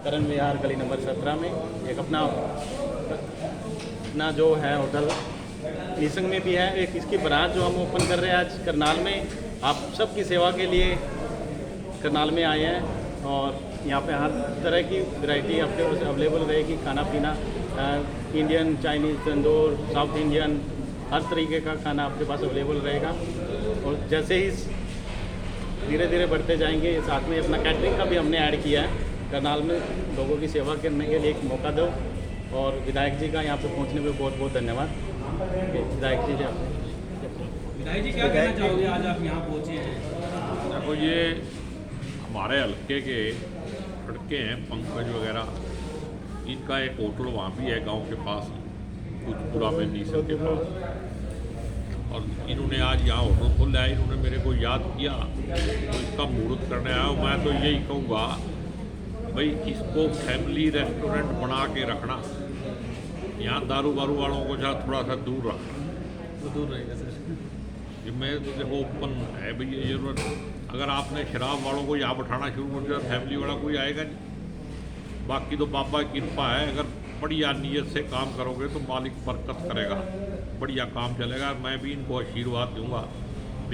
करण विहार गली नंबर 17 में एक अपना जो है होटल निसंग में भी है। एक इसकी ब्रांच जो हम ओपन कर रहे हैं आज करनाल में। आप सबकी सेवा के लिए करनाल में आए हैं और यहाँ पे हर तरह की वैरायटी आपके पास अवेलेबल रहेगी। खाना पीना इंडियन, चाइनीज़, तंदूर, साउथ इंडियन, हर तरीके का खाना आपके पास अवेलेबल रहेगा। और जैसे ही धीरे धीरे बढ़ते जाएंगे, साथ में अपना कैटरिंग का भी हमने ऐड किया है। करनाल में लोगों की सेवा करने के लिए एक मौका दो। और विधायक जी का यहाँ पे पहुँचने पे बहुत बहुत धन्यवाद। विधायक जी विधायक जी क्या कहना चाहोगे, आज आप यहाँ पहुँचे हैं? देखो, ये हमारे हल्के के लड़के हैं पंकज वगैरह, इनका एक होटल वहाँ भी है गांव के पास, कुछपुरा में नीसर के पास। और इन्होंने आज यहाँ होटल खोला है। इन्होंने मेरे को याद किया तो इसका मुहूर्त करने आया हूँ। मैं तो यही कहूँगा भाई, इसको फैमिली रेस्टोरेंट बना के रखना। यहाँ दारू वारू वालों को जहाँ थोड़ा सा दूर रखना, तो दूर रहेगा सर। ये मैं देखो ओपन है भाई, ये जरूरत। अगर आपने शराब वालों को यहाँ बैठाना शुरू कर दिया, फैमिली वाला कोई आएगा नहीं। बाकी तो बाबा की कृपा है, अगर बढ़िया नीयत से काम करोगे तो मालिक बरकत करेगा, बढ़िया काम चलेगा। मैं भी इनको आशीर्वाद दूंगा।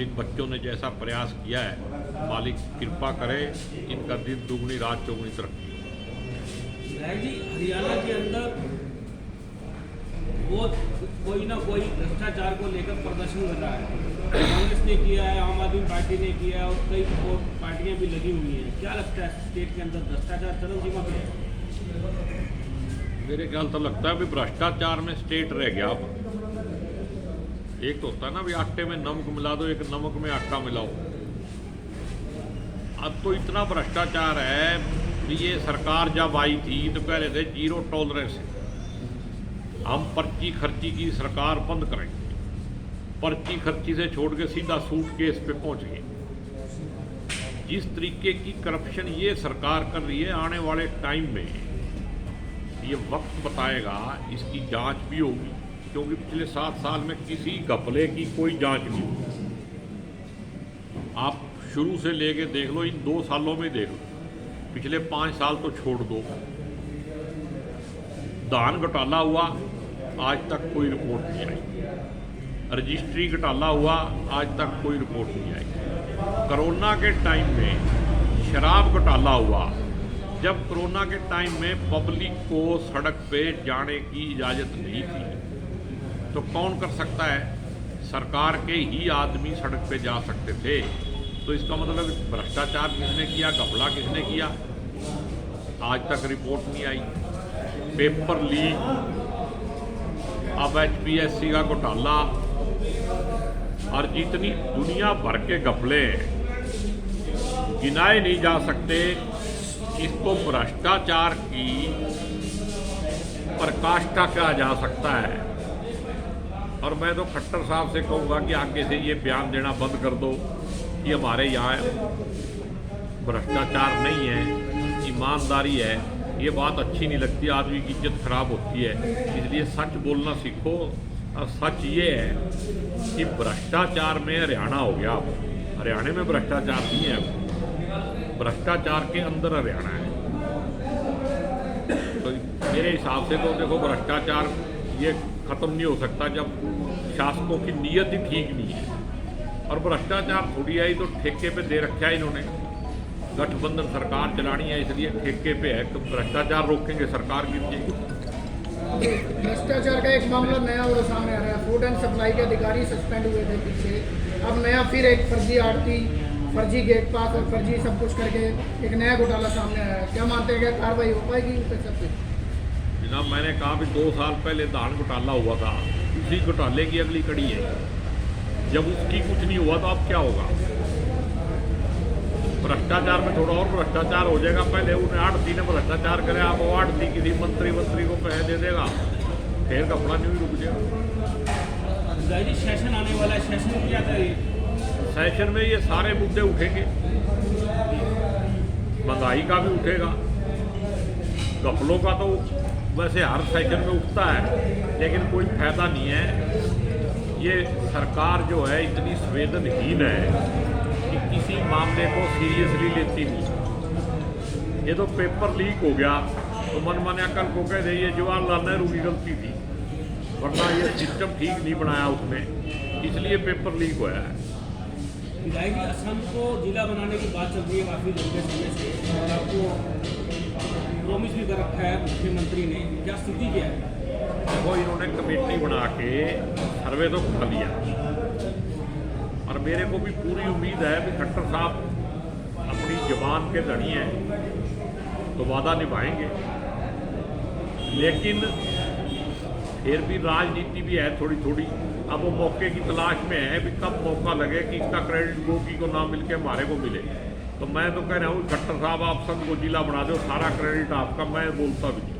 इन बच्चों ने जैसा प्रयास किया है, मालिक कृपा करे, इनका दिन दुगनी रात चौगुनी तरक्की। विधायक जी, हरियाणा के अंदर वो कोई ना कोई भ्रष्टाचार को लेकर प्रदर्शन कर रहा है। कांग्रेस ने किया है, आम आदमी पार्टी ने किया है और कई और पार्टियां भी लगी हुई हैं। क्या लगता है, स्टेट के अंदर भ्रष्टाचार चरम सीमा पे है? मेरे ख्याल तो लगता है भी भ्रष्टाचार में स्टेट रह गया। अब एक तो होता है ना भी आटे में नमक मिला दो, एक नमक में आटा मिलाओ। अब तो इतना भ्रष्टाचार है कि ये सरकार जब आई थी तो कह रहे थे 0 टॉलरेंस, हम पर्ची खर्ची की सरकार बंद करेंगे। पर्ची खर्ची से छोड़ के सीधा सूटकेस पे पहुंच गए। जिस तरीके की करप्शन ये सरकार कर रही है, आने वाले टाइम में ये वक्त बताएगा, इसकी जांच भी होगी। क्योंकि पिछले 7 साल में किसी घपले की कोई जांच नहीं हुई। आप शुरू से लेके देख लो, इन 2 सालों में देख लो, पिछले 5 साल तो छोड़ दो। धान घोटाला हुआ, आज तक कोई रिपोर्ट नहीं आई। रजिस्ट्री घोटाला हुआ, आज तक कोई रिपोर्ट नहीं आई। कोरोना के टाइम में शराब घोटाला हुआ, जब कोरोना के टाइम में पब्लिक को सड़क पे जाने की इजाज़त नहीं थी, तो कौन कर सकता है? सरकार के ही आदमी सड़क पे जा सकते थे। तो इसका मतलब भ्रष्टाचार किसने किया, घपला किसने किया? आज तक रिपोर्ट नहीं आई। पेपर लीक, अब HPSC का घोटाला, और जितनी दुनिया भर के घपले गिनाए नहीं जा सकते। इसको भ्रष्टाचार की पराकाष्ठा कहा जा सकता है। और मैं तो खट्टर साहब से कहूँगा कि आगे से ये बयान देना बंद कर दो कि हमारे यहाँ भ्रष्टाचार नहीं है, ईमानदारी है। ये बात अच्छी नहीं लगती, आदमी की इज्जत खराब होती है। इसलिए सच बोलना सीखो। और सच ये है कि भ्रष्टाचार में हरियाणा हो गया। अब हरियाणा में भ्रष्टाचार नहीं है, भ्रष्टाचार के अंदर हरियाणा है। तो मेरे हिसाब से तो देखो, भ्रष्टाचार ये ख़त्म नहीं हो सकता जब शासकों की नीयत ही ठीक नहीं है। और भ्रष्टाचार थोड़ी आई तो ठेके पे दे रखा है इन्होंने। गठबंधन सरकार चलानी है, इसलिए ठेके पे है। तो भ्रष्टाचार रोकेंगे, सरकार गिर जाएगी। भ्रष्टाचार का एक मामला नया और सामने आ रहा है। फूड एंड सप्लाई के अधिकारी सस्पेंड हुए थे पीछे, अब नया फिर एक फर्जी आड़ती, फर्जी गेट पास और फर्जी सब कुछ करके एक नया घोटाला सामने आया है। क्या मानते हैं कि कार्रवाई हो पाएगी उन पर सब कुछ? जनाब, मैंने कहा भी 2 साल पहले धान घोटाला हुआ था, उसी घोटाले की अगली कड़ी है। जब उसकी कुछ नहीं हुआ तो अब क्या होगा? भ्रष्टाचार में थोड़ा और भ्रष्टाचार हो जाएगा। पहले उन्हें आड़ती ने भ्रष्टाचार करे, आप वो आड़ती किसी मंत्री को पैसे दे देगा, फिर कपड़ा नहीं रुक जाएगा। सेशन आने वाला है, सेशन क्या करिए? सेशन में ये सारे मुद्दे उठेंगे, महंगाई का भी उठेगा, घपलों का तो वैसे हर सेशन में उठता है, लेकिन कोई फायदा नहीं है। ये सरकार जो है इतनी संवेदनहीन है कि किसी मामले को सीरियसली लेती नहीं। ये तो पेपर लीक हो गया तो मनमान्या कल को कह दे ये जवाहरलाल नेहरू की गलती थी, वरना ये सिस्टम ठीक नहीं बनाया उसने, इसलिए पेपर लीक हुआ है। विधायक जी, असम को जिला बनाने की बात चल रही है काफ़ी लंबे समय से, और आपको प्रॉमिस भी कर रखा है मुख्यमंत्री ने, क्या स्थिति क्या है? देखो, इन्होंने कमेटी बना के सर्वे तो कर लिया और मेरे को भी पूरी उम्मीद है कि खट्टर साहब अपनी जबान के धनी हैं तो वादा निभाएंगे, लेकिन फिर भी राजनीति भी है थोड़ी थोड़ी। अब वो मौके की तलाश में है भी कब मौका लगे कि इसका क्रेडिट गोपी को ना मिलके हमारे को मिले। तो मैं तो कह रहा हूँ खट्टर साहब आप संघ को जिला बना दो, सारा क्रेडिट आपका, मैं बोलता भी नहीं,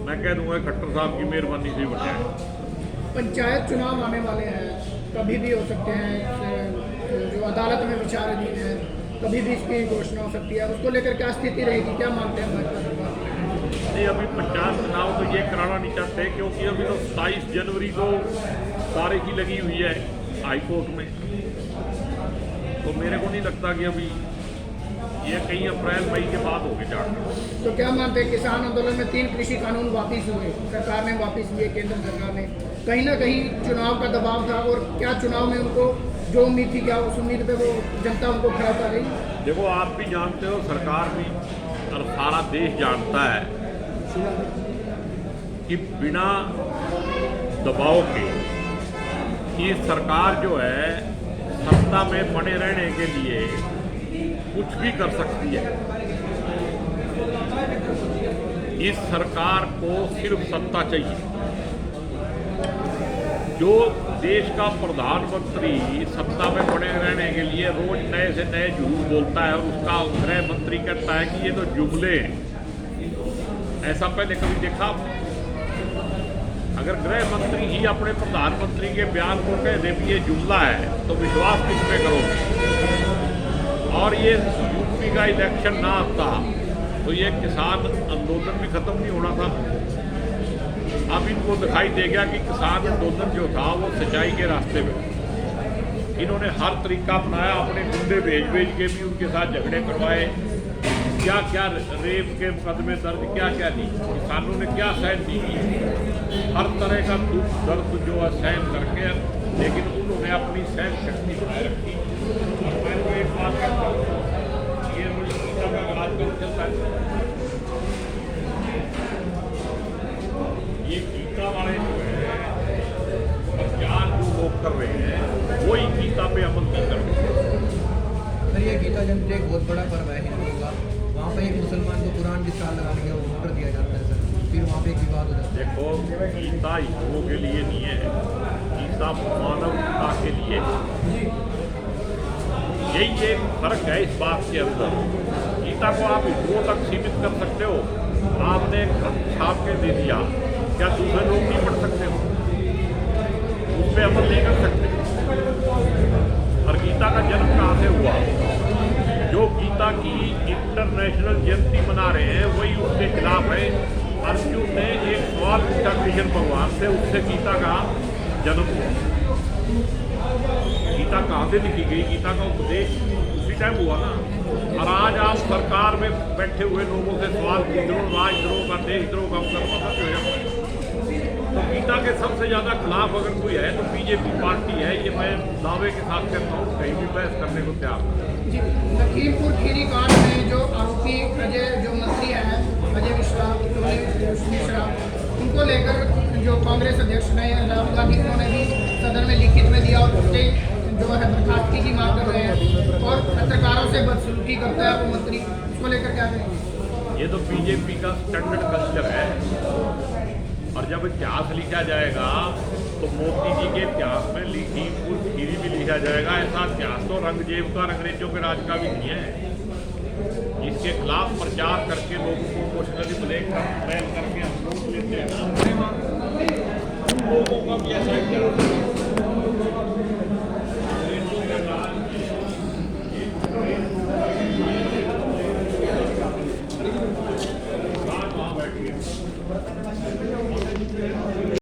मैं कह दूंगा खट्टर साहब की मेहरबानी से बनाया। पंचायत चुनाव आने वाले हैं, कभी भी हो सकते हैं, जो अदालत में विचाराधीन है, कभी भी इसकी घोषणा हो सकती है, उसको लेकर क्या स्थिति रहेगी, क्या मानते हैं भाजपा सरकार? नहीं, अभी पंचायत चुनाव तो ये कराना नहीं चाहते क्योंकि अभी तो 27 जनवरी को तारीख ही लगी हुई है हाई कोर्ट में, तो मेरे को नहीं लगता कि अभी ये कहीं अप्रैल मई के बाद होगी जाकर। तो क्या मानते हैं, किसान आंदोलन में 3 कृषि कानून वापिस हुए, सरकार ने वापिस लिए, केंद्र सरकार ने, कहीं ना कहीं चुनाव का दबाव था, और क्या चुनाव में उनको जो उम्मीद थी, क्या उस उम्मीद पे वो जनता उनको खड़ा कर रही? देखो, आप भी जानते हो, सरकार भी और सारा देश जानता है कि बिना दबाव के ये सरकार जो है सत्ता में बने रहने के लिए कुछ भी कर सकती है। इस सरकार को सिर्फ सत्ता चाहिए। जो देश का प्रधानमंत्री सत्ता में बने रहने के लिए रोज नए से नए झूठ बोलता है और उसका गृह मंत्री कहता है कि ये तो जुमले हैं, ऐसा पहले कभी देखा? अगर गृह मंत्री ही अपने प्रधानमंत्री के बयान को कह दे कि ये जुमला है तो विश्वास किस पे करोगे? और ये यूपी का इलेक्शन ना आता तो ये किसान आंदोलन भी खत्म नहीं होना था। अब इनको दिखाई दे गया कि किसान आंदोलन जो था वो सच्चाई के रास्ते में, इन्होंने हर तरीका अपनाया, अपने गुंडे भेज के भी उनके साथ झगड़े करवाए, क्या क्या रेप के मुकदमे दर्ज, क्या क्या नहीं, किसानों ने क्या सहन की, हर तरह का दुख दर्द जो है सहन करके, लेकिन उन्होंने अपनी सहन शक्ति बनाए रखी। और मैं तो एक बात कहता हूँ, ये मुझे आजकल चलता है, ये गीता वाले जो है प्रचार जो लोग कर रहे हैं वही गीता पे अमल नहीं कर रहे। सर, ये गीता जयंती एक बहुत बड़ा पर्व है हिंदुओं का, वहाँ पे एक मुसलमान को कुरान की ताल लगा के वो ऑर्डर दिया जाता है सर, फिर वहाँ पे एक विवाद हो जाता है। देखो, गीता हिंदुओं के लिए नहीं है, गीता मानवता के लिए। यही एक फर्क है इस बात के अंदर। गीता को आप हिंदुओं तक सीमित कर सकते हो, आपने छाप के दे दिया, क्या दूसरे लोग नहीं पढ़ सकते हो? उस पर अमल नहीं कर सकते। और गीता का जन्म कहाँ से हुआ? जो गीता की इंटरनेशनल जयंती मना रहे हैं वही उसके खिलाफ है। अर्जुन ने एक सवाल पूछा कृष्ण भगवान से, उससे गीता का जन्म हुआ। गीता कहाँ से लिखी गई? गीता का उपदेश उसी टाइम हुआ ना। और आज आप सरकार में बैठे हुए लोगों से सवाल पूछ लो, राजद्रोह का, देशद्रोह का मतलब हो जाता है। तो गीता के सबसे ज़्यादा खिलाफ अगर कोई है तो बीजेपी पार्टी है, ये मैं दावे के साथ कहता हूँ, कहीं भी बहस करने को तैयार है। जी, लखीमपुर खीरी कांड में जो आरोपी अजय, जो मंत्री हैं अजय मिश्रा, उनको लेकर जो कांग्रेस अध्यक्ष ने राहुल गांधी, उन्होंने भी सदन में लिखित में दिया और उसके जो है बर्खास्तगी की मांग कर रहे हैं और पत्रकारों से बदसलूकी करता है वो मंत्री, उसको लेकर क्या करेंगे? ये तो बीजेपी का स्टैंडर्ड कल्चर है। और जब इतिहास लिखा जाएगा तो मोदी जी के इतिहास में लखीमपुर खीरी भी लिखा जाएगा। ऐसा इतिहास तो रंगजेब का, अंग्रेजों के राज का भी नहीं है। इसके खिलाफ प्रचार करके लोगों को इमोशनली ब्लैकमेल करके हम लोग लेते हैं ना, लोगों का भी ऐसा